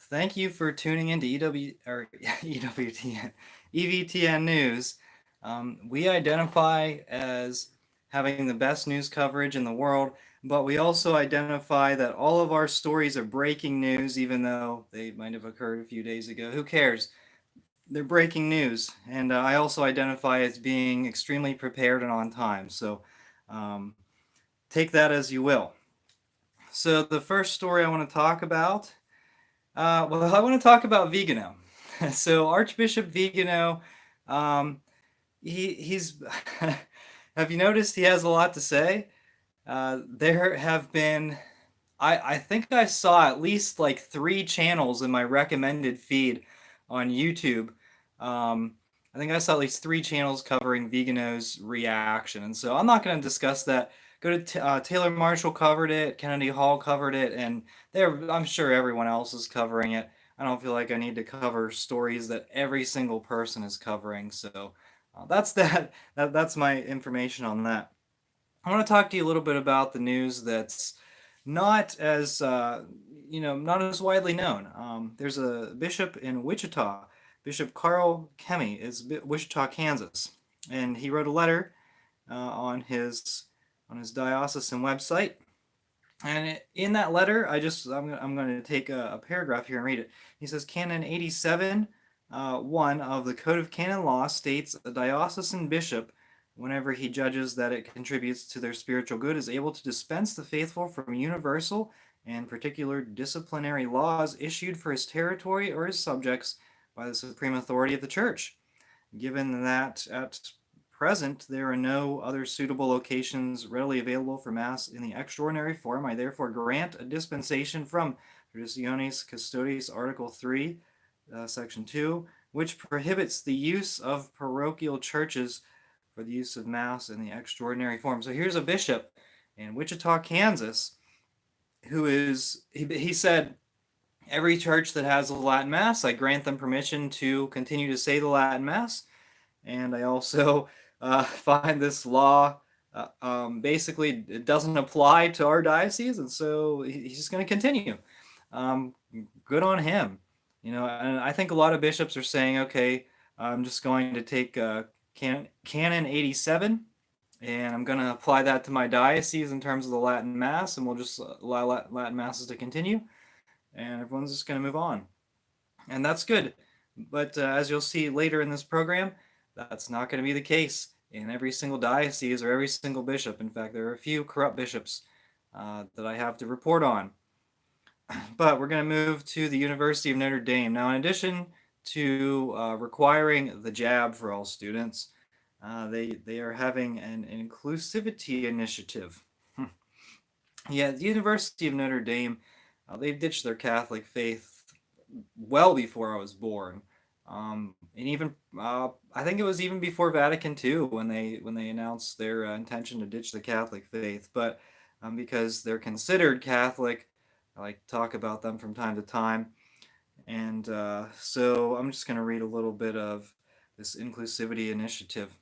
Thank you for tuning into EWTN, EVTN News. We identify as having the best news coverage in the world, but we also identify that all of our stories are breaking news, even though they might have occurred a few days ago. Who cares? They're breaking news. And I also identify as being extremely prepared and on time. So um, take that as you will. So, the first story I want to talk about I want to talk about Vigano. So Archbishop Vigano, um, he's have you noticed he has a lot to say? There have been I think I saw at least like three channels in my recommended feed on YouTube. Um, I think I saw at least three channels covering Vigano's reaction, and so I'm not going to discuss that. Go to Taylor Marshall covered it, Kennedy Hall covered it, and I'm sure everyone else is covering it. I don't feel like I need to cover stories that every single person is covering. So that's that's my information on that. I want to talk to you a little bit about the news that's not as not as widely known. There's a bishop in Wichita, Bishop Carl Kemme, is Wichita, Kansas, and he wrote a letter on his diocesan website. And in that letter, I'm going to take a paragraph here and read it. He says, Canon 87, 1 of the Code of Canon Law states a diocesan bishop, whenever he judges that it contributes to their spiritual good, is able to dispense the faithful from universal and particular disciplinary laws issued for his territory or his subjects by the supreme authority of the Church. Given that at present there are no other suitable locations readily available for Mass in the extraordinary form, I therefore grant a dispensation from Traditionis Custodes Article 3, Section 2, which prohibits the use of parochial churches for the use of Mass in the extraordinary form. So here's a bishop in Wichita, Kansas, he said, every church that has a Latin Mass, I grant them permission to continue to say the Latin Mass. And I also find this law basically it doesn't apply to our diocese, and so he's just going to continue. Um, Good on him. And I think a lot of bishops are saying, okay, I'm just going to take Canon 87 and I'm going to apply that to my diocese in terms of the Latin Mass, and we'll just allow Latin Masses to continue, and everyone's just going to move on. And that's good. But as you'll see later in this program, that's not going to be the case in every single diocese or every single bishop. In fact, there are a few corrupt bishops that I have to report on. But we're going to move to the University of Notre Dame. Now, in addition to requiring the jab for all students, they are having an inclusivity initiative. Yeah, the University of Notre Dame, they've ditched their Catholic faith well before I was born. And even I think it was even before Vatican II when they announced their intention to ditch the Catholic faith. But because they're considered Catholic, I like to talk about them from time to time. And so I'm just going to read a little bit of this inclusivity initiative.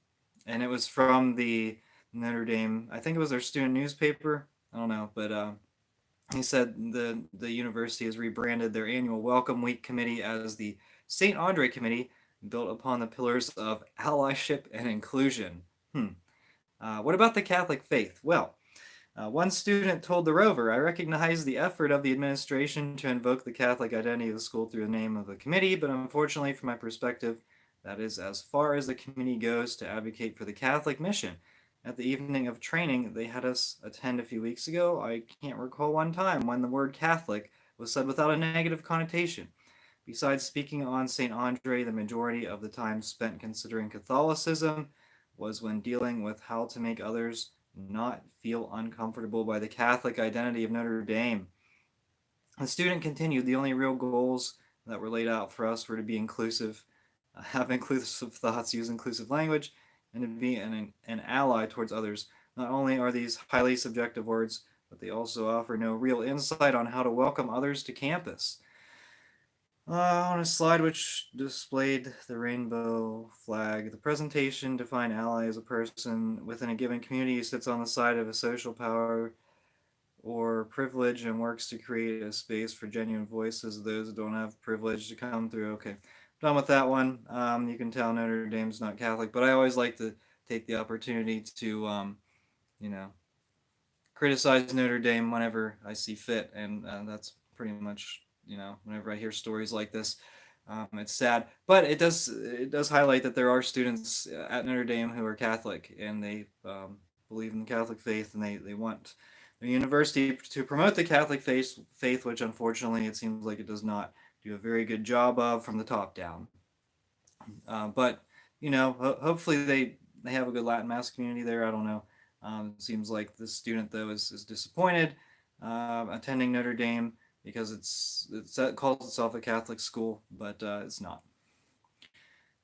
And it was from the Notre Dame, I think it was their student newspaper. I don't know, but he said the university has rebranded their annual Welcome Week committee as the St. Andre Committee, built upon the pillars of allyship and inclusion. What about the Catholic faith? Well, one student told the Rover, I recognize the effort of the administration to invoke the Catholic identity of the school through the name of the committee, but unfortunately, from my perspective, that is as far as the committee goes to advocate for the Catholic mission. At the evening of training they had us attend a few weeks ago, I can't recall one time when the word Catholic was said without a negative connotation. Besides speaking on St. Andre, the majority of the time spent considering Catholicism was when dealing with how to make others not feel uncomfortable by the Catholic identity of Notre Dame. The student continued, the only real goals that were laid out for us were to be inclusive, have inclusive thoughts, use inclusive language, and to be an ally towards others. Not only are these highly subjective words, but they also offer no real insight on how to welcome others to campus. On a slide which displayed the rainbow flag, the presentation defined ally as a person within a given community who sits on the side of a social power or privilege and works to create a space for genuine voices of those who don't have privilege to come through. Okay, done with that one. You can tell Notre Dame's not Catholic, but I always like to take the opportunity to, you know, criticize Notre Dame whenever I see fit, and that's pretty much, whenever I hear stories like this. It's sad, but it does highlight that there are students at Notre Dame who are Catholic, and they believe in the Catholic faith, and they want the university to promote the Catholic faith, which unfortunately it seems like it does not do a very good job of from the top down. But hopefully they have a good Latin Mass community there. I don't know. It seems like this student though is disappointed attending Notre Dame because it calls itself a Catholic school, but it's not.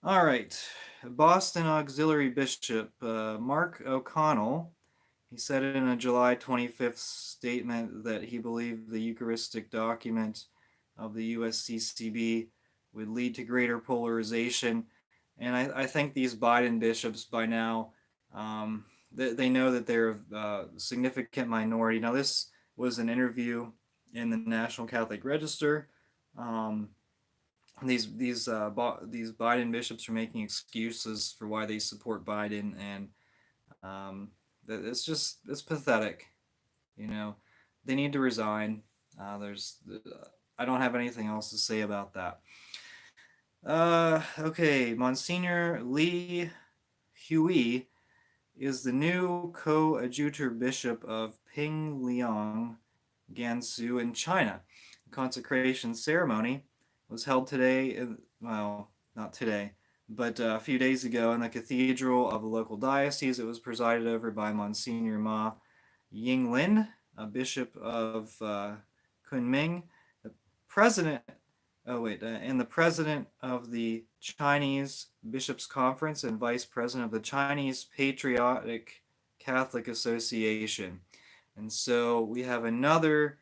All right, Boston Auxiliary Bishop Mark O'Connell. He said in a July 25th statement that he believed the Eucharistic document of the USCCB would lead to greater polarization. And I think these Biden bishops by now, they know that they're a significant minority. Now, this was an interview in the National Catholic Register. Um, these Biden bishops are making excuses for why they support Biden, and it's pathetic. You know, they need to resign. I don't have anything else to say about that. Okay, Monsignor Li Hui is the new coadjutor bishop of Pingliang, Gansu in China. The consecration ceremony was held today, well, not today, but a few days ago in the cathedral of the local diocese. It was presided over by Monsignor Ma Yinglin, a bishop of Kunming, the president. Oh wait, and the president of the Chinese Bishops' Conference and vice president of the Chinese Patriotic Catholic Association. And so we have another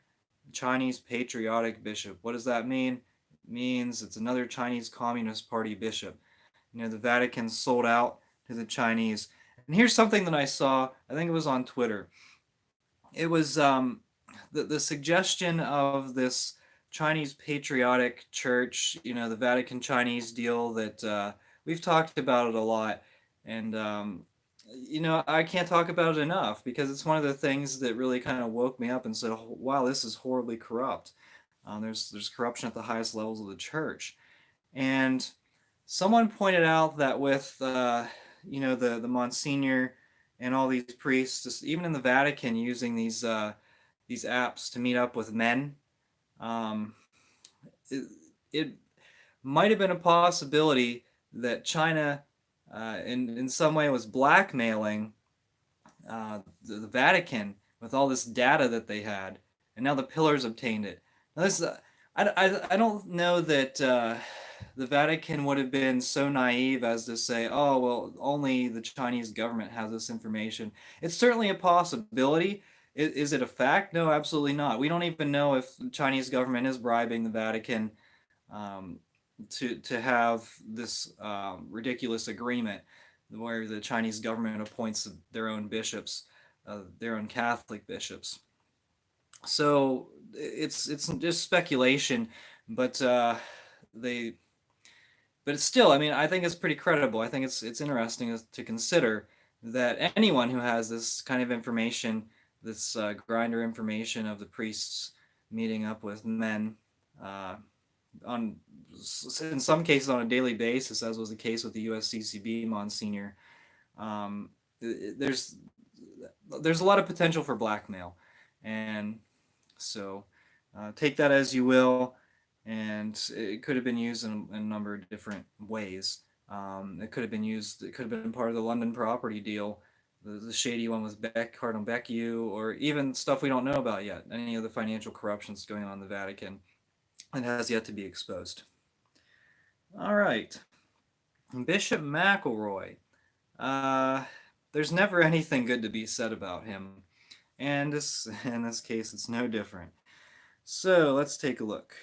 Chinese patriotic bishop. What does that mean? It means it's another Chinese Communist Party bishop. The Vatican sold out to the Chinese. And here's something that I saw, I think it was on Twitter. It was the suggestion of this Chinese patriotic church, the Vatican Chinese deal that we've talked about it a lot. And, I can't talk about it enough because it's one of the things that really kind of woke me up and said, wow, this is horribly corrupt. There's corruption at the highest levels of the church. And someone pointed out that with, the Monsignor and all these priests, just even in the Vatican, using these apps to meet up with men, um, it might have been a possibility that China, in some way, was blackmailing the Vatican with all this data that they had, and now the pillars obtained it. Now this, I don't know that the Vatican would have been so naive as to say, oh, well, only the Chinese government has this information. It's certainly a possibility. Is it a fact? No, absolutely not. We don't even know if the Chinese government is bribing the Vatican um, to have this ridiculous agreement where the Chinese government appoints their own bishops, their own Catholic bishops. So it's just speculation, but they but it's still, I mean, I think it's pretty credible. I think it's interesting to consider that anyone who has this kind of information, this grinder information of the priests meeting up with men, uh, on in some cases on a daily basis, as was the case with the USCCB Monsignor, um, there's a lot of potential for blackmail, and so take that as you will. And it could have been used in a number of different ways. It could have been used. It could have been part of the London property deal, the shady one with Cardinal Becciu, or even stuff we don't know about yet. Any of the financial corruptions going on in the Vatican, it has yet to be exposed. All right, Bishop McElroy. Uh, there's never anything good to be said about him, and in this case, it's no different. So let's take a look.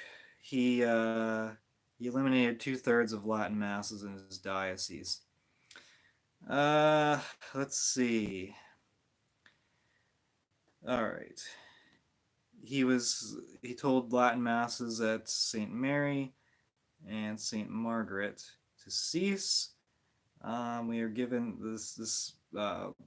He eliminated 2/3 of Latin masses in his diocese. Uh, let's see. All right. he told Latin masses at St. Mary and St. Margaret to cease. We are given this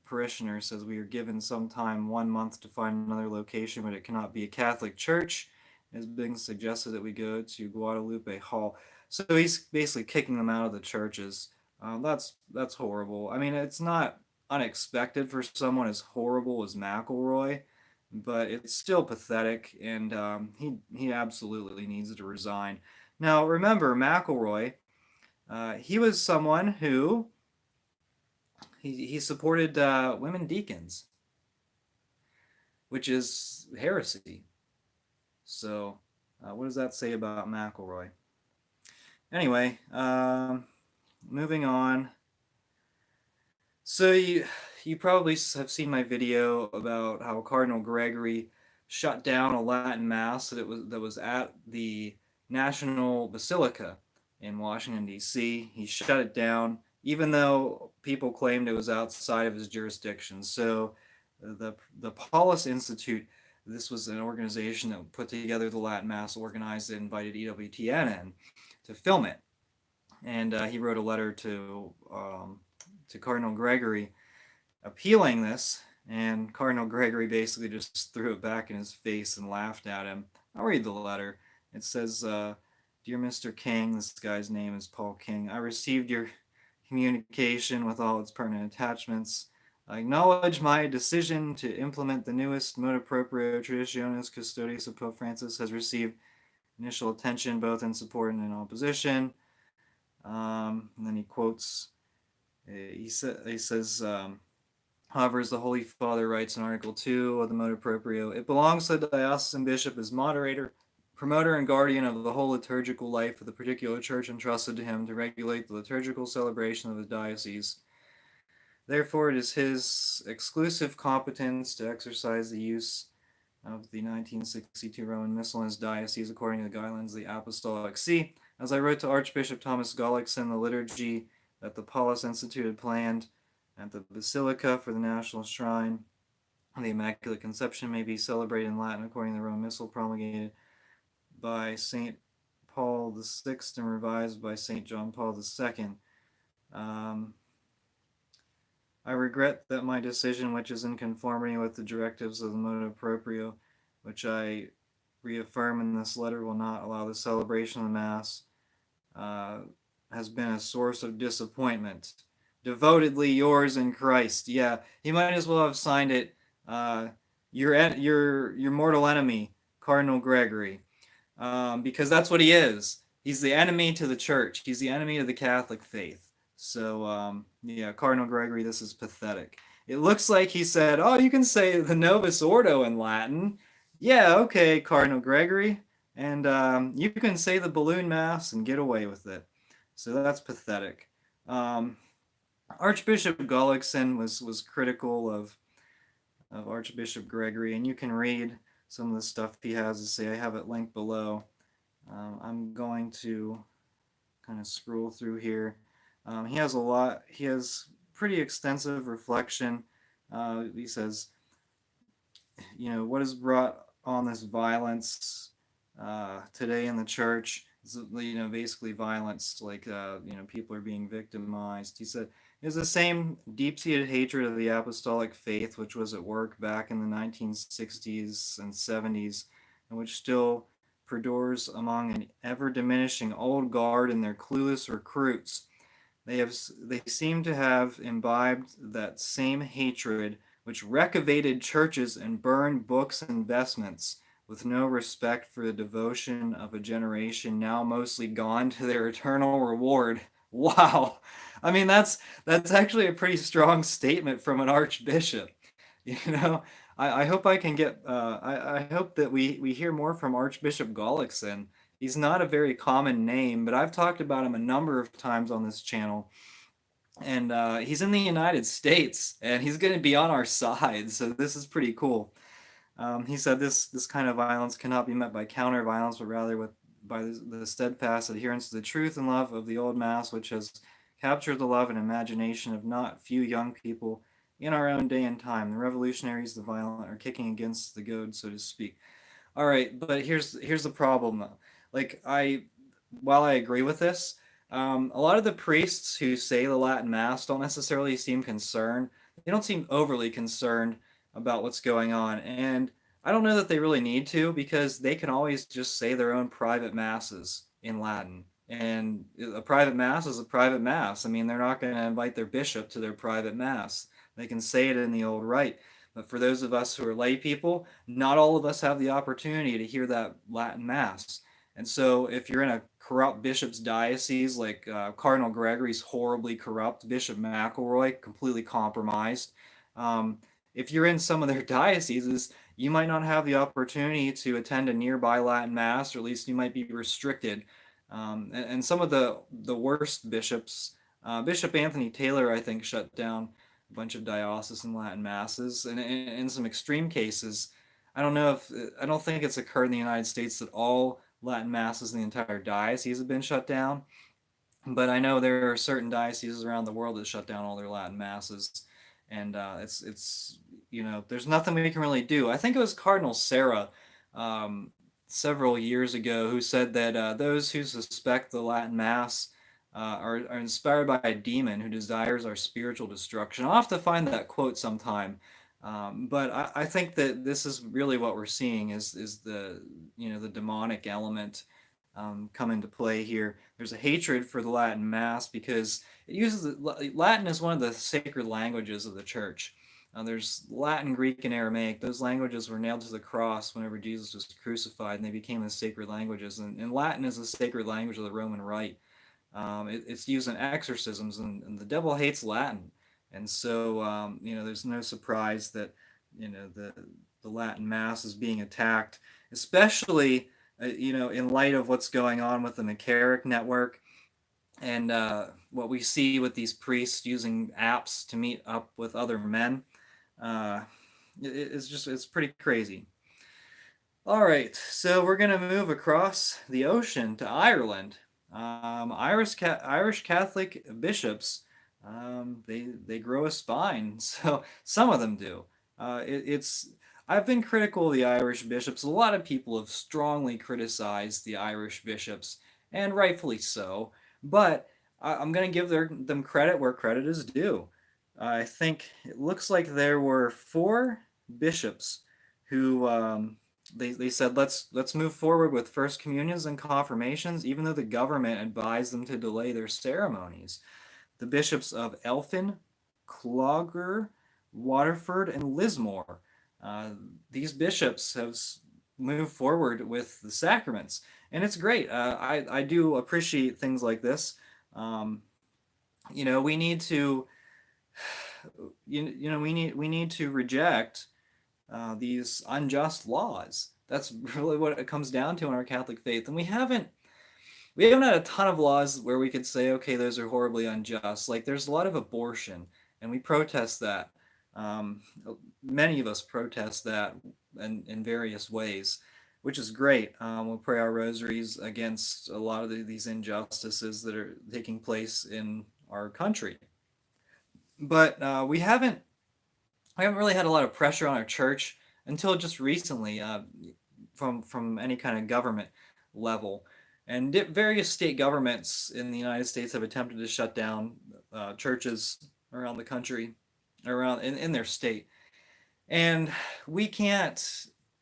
parishioner says we are given some time 1 month to find another location, but it cannot be a Catholic church. It is being suggested that we go to Guadalupe Hall. So he's basically kicking them out of the churches. That's horrible. I mean, it's not unexpected for someone as horrible as McElroy, but it's still pathetic, and he absolutely needs to resign. Now, remember, McElroy, he was someone who he supported women deacons, which is heresy. So, what does that say about McElroy? Anyway, moving on. So you probably have seen my video about how Cardinal Gregory shut down a Latin Mass that was at the National Basilica in Washington D.C. He shut it down, even though people claimed it was outside of his jurisdiction. So the Paulus Institute, this was an organization that put together the Latin Mass, organized it, invited EWTN in to film it, and he wrote a letter to Cardinal Gregory appealing this, and Cardinal Gregory basically just threw it back in his face and laughed at him. I'll read the letter. It says, Dear Mr. King, this guy's name is Paul King, I received your communication with all its pertinent attachments. I acknowledge my decision to implement the newest motu proprio Traditionis Custodes of Pope Francis has received initial attention both in support and in opposition. And then he quotes, he says, however, as the Holy Father writes in Article 2 of the motu proprio, it belongs to the diocesan bishop as moderator, promoter, and guardian of the whole liturgical life of the particular church entrusted to him to regulate the liturgical celebration of his diocese. Therefore, it is his exclusive competence to exercise the use of the 1962 Roman Missal in his diocese according to the guidelines of the Apostolic See. As I wrote to Archbishop Thomas Gullickson, the liturgy that the Paulus Institute had planned at the Basilica for the National Shrine of the Immaculate Conception may be celebrated in Latin according to the Roman Missal promulgated by St. Paul VI and revised by St. John Paul II. I regret that my decision, which is in conformity with the directives of the motu proprio, which I reaffirm in this letter, will not allow the celebration of the Mass, has been a source of disappointment. Devotedly yours in Christ. Yeah, he might as well have signed it. Your mortal enemy, Cardinal Gregory, because that's what he is. He's the enemy to the church. He's the enemy of the Catholic faith. So, yeah, Cardinal Gregory, this is pathetic. It looks like he said, oh, you can say the Novus Ordo in Latin. Yeah, okay, Cardinal Gregory. And you can say the balloon mass and get away with it. So that's pathetic. Archbishop Gullickson was critical of Archbishop Gregory, and you can read some of the stuff he has to say. I have it linked below. I'm going to kind of scroll through here. He has pretty extensive reflection. He says, what has brought on this violence today in the church is, basically violence, like, people are being victimized. He said, it's the same deep-seated hatred of the apostolic faith which was at work back in the 1960s and 70s, and which still perdures among an ever-diminishing old guard and their clueless recruits. They seem to have imbibed that same hatred which reprobated churches and burned books and vestments, with no respect for the devotion of a generation now mostly gone to their eternal reward. Wow. I mean, that's actually a pretty strong statement from an archbishop. I hope I can get, I hope that we hear more from Archbishop Gullickson. He's not a very common name, but I've talked about him a number of times on this channel. And he's in the United States, and he's going to be on our side, so this is pretty cool. He said this kind of violence cannot be met by counter violence, but rather by the steadfast adherence to the truth and love of the old Mass, which has captured the love and imagination of not few young people in our own day and time. The revolutionaries, the violent, are kicking against the goad, so to speak. All right, but here's the problem though. Like while I agree with this, a lot of the priests who say the Latin Mass don't necessarily seem concerned. They don't seem overly concerned about what's going on, and I don't know that they really need to because they can always just say their own private masses in Latin. And a private mass is a private mass. I mean, they're not going to invite their bishop to their private mass. They can say it in the old rite. But for those of us who are lay people, not all of us have the opportunity to hear that Latin Mass. And so, if you're in a corrupt bishop's diocese, like Cardinal Gregory's horribly corrupt, Bishop McElroy, completely compromised, um, if you're in some of their dioceses, you might not have the opportunity to attend a nearby Latin Mass, or at least you might be restricted. And some of the worst bishops, Bishop Anthony Taylor, I think, shut down a bunch of diocesan Latin masses, and in some extreme cases, I don't think it's occurred in the United States that all Latin masses in the entire diocese have been shut down, but I know there are certain dioceses around the world that shut down all their Latin masses, and it's there's nothing we can really do. I think it was Cardinal Sarah um, several years ago who said that those who suspect the Latin Mass are inspired by a demon who desires our spiritual destruction. I'll have to find that quote sometime. But I think that this is really what we're seeing is the the demonic element come into play here. There's a hatred for the Latin Mass because it uses Latin is one of the sacred languages of the church. There's Latin, Greek, and Aramaic. Those languages were nailed to the cross whenever Jesus was crucified, and they became the sacred languages. And Latin is the sacred language of the Roman Rite. It's used in exorcisms, and the devil hates Latin. And so, there's no surprise that, the Latin Mass is being attacked, especially, in light of what's going on with the McCarrick network and what we see with these priests using apps to meet up with other men. Uh, it's pretty crazy. All right, so we're going to move across the ocean to Ireland. Irish Catholic bishops, they grow a spine. So some of them do. It's I've been critical of the Irish bishops. A lot of people have strongly criticized the Irish bishops, and rightfully so. But I'm going to give them credit where credit is due. I think it looks like there were four bishops who they said let's move forward with first communions and confirmations, even though the government advised them to delay their ceremonies. The bishops of Elphin, Clogher, Waterford, and Lismore. Uh, these bishops have moved forward with the sacraments, and it's great. I do appreciate things like this. Um, we need to we need to reject these unjust laws. That's really what it comes down to in our Catholic faith, and we haven't had a ton of laws where we could say, okay, those are horribly unjust. Like there's a lot of abortion, and we protest that. Um, Many of us protest that in various ways, which is great. We'll pray our rosaries against a lot of these injustices that are taking place in our country. But we haven't really had a lot of pressure on our church until just recently from any kind of government level. And various state governments in the United States have attempted to shut down churches around the country, around in their state. And we can't,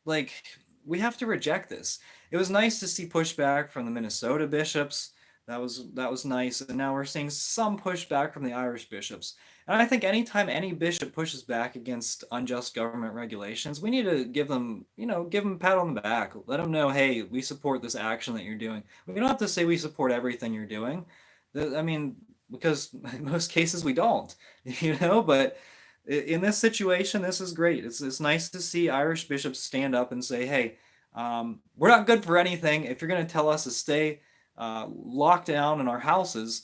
like, we have to reject this. It was nice to see pushback from the Minnesota bishops. That was nice. And now we're seeing some pushback from the Irish bishops. And I think anytime any bishop pushes back against unjust government regulations, we need to give them a pat on the back. Let them know, hey, we support this action that you're doing. We don't have to say we support everything you're doing. I mean, because in most cases we don't, but in this situation, this is great. It's nice to see Irish bishops stand up and say, hey, we're not good for anything. If you're going to tell us to stay locked down in our houses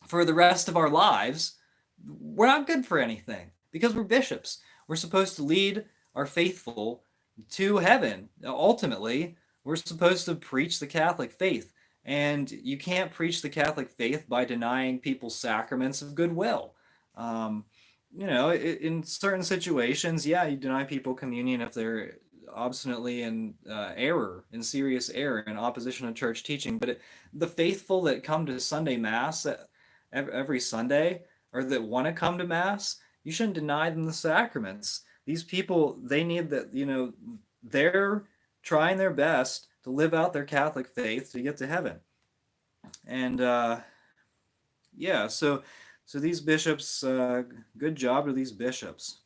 for the rest of our lives, we're not good for anything because we're bishops. We're supposed to lead our faithful to heaven. Ultimately, we're supposed to preach the Catholic faith. And you can't preach the Catholic faith by denying people sacraments of goodwill. Um, in certain situations, yeah, you deny people communion if they're obstinately in error, in serious error, in opposition to church teaching. But the faithful that come to Sunday Mass every Sunday, or that want to come to Mass, you shouldn't deny them the sacraments. These people, they need that, they're trying their best to live out their Catholic faith to get to heaven. And yeah, so these bishops, good job to these bishops.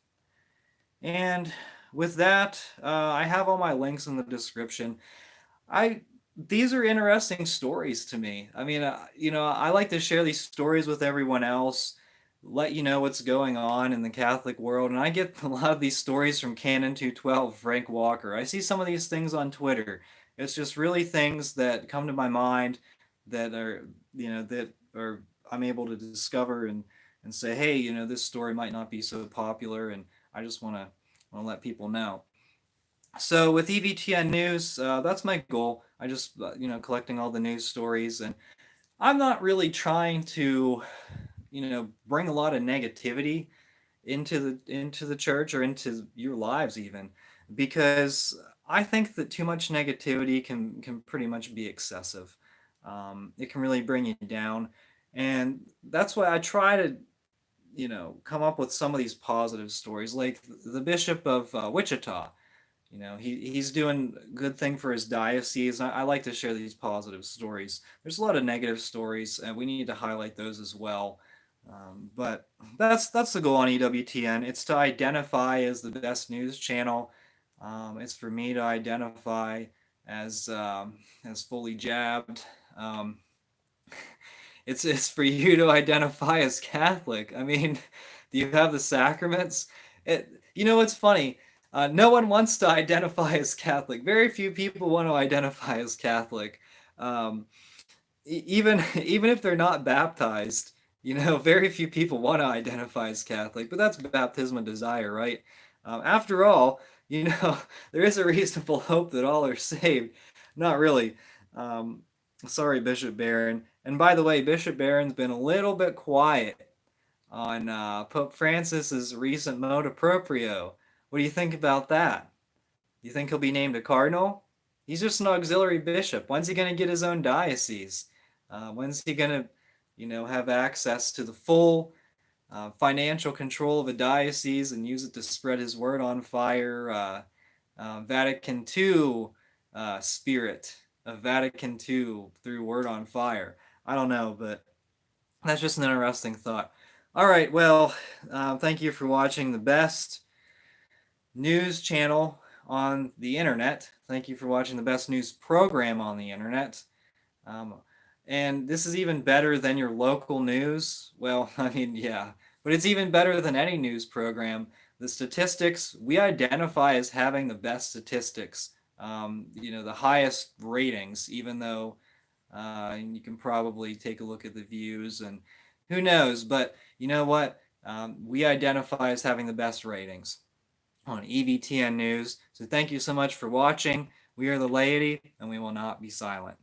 And with that, I have all my links in the description. These are interesting stories to me. I mean, I like to share these stories with everyone else, let you know what's going on in the Catholic world. And I get a lot of these stories from Canon 212, Frank Walker. I see some of these things on Twitter. It's just really things that come to my mind that are, that are I'm able to discover and say, hey, this story might not be so popular, and I just want to let people know. So with EVTN news, that's my goal. I just collecting all the news stories, and I'm not really trying to bring a lot of negativity into the church or into your lives even, because I think that too much negativity can pretty much be excessive. It can really bring you down, and that's why I try to come up with some of these positive stories, like the Bishop of Wichita. He's doing a good thing for his diocese. I like to share these positive stories. There's a lot of negative stories, and we need to highlight those as well. But that's the goal on EWTN. It's to identify as the best news channel. It's for me to identify as fully jabbed. It's for you to identify as Catholic. I mean, do you have the sacraments? It's funny. No one wants to identify as Catholic. Very few people want to identify as Catholic. Even if they're not baptized, very few people want to identify as Catholic. But that's baptism of desire, right? After all, there is a reasonable hope that all are saved. Not really. Sorry, Bishop Barron. And by the way, Bishop Barron's been a little bit quiet on Pope Francis's recent motu proprio. What do you think about that? You think he'll be named a cardinal? He's just an auxiliary bishop. When's he going to get his own diocese? When's he going to, have access to the full financial control of a diocese and use it to spread his word on fire? Vatican II spirit of Vatican II through word on fire. I don't know, but that's just an interesting thought. All right, well, thank you for watching the best news channel on the internet. Thank you for watching the best news program on the internet. And this is even better than your local news. Well, I mean, yeah, but it's even better than any news program. The statistics, we identify as having the best statistics, the highest ratings, even though you can probably take a look at the views and who knows, but you know what? We identify as having the best ratings on EVTN News. So thank you so much for watching. We are the laity, and we will not be silent.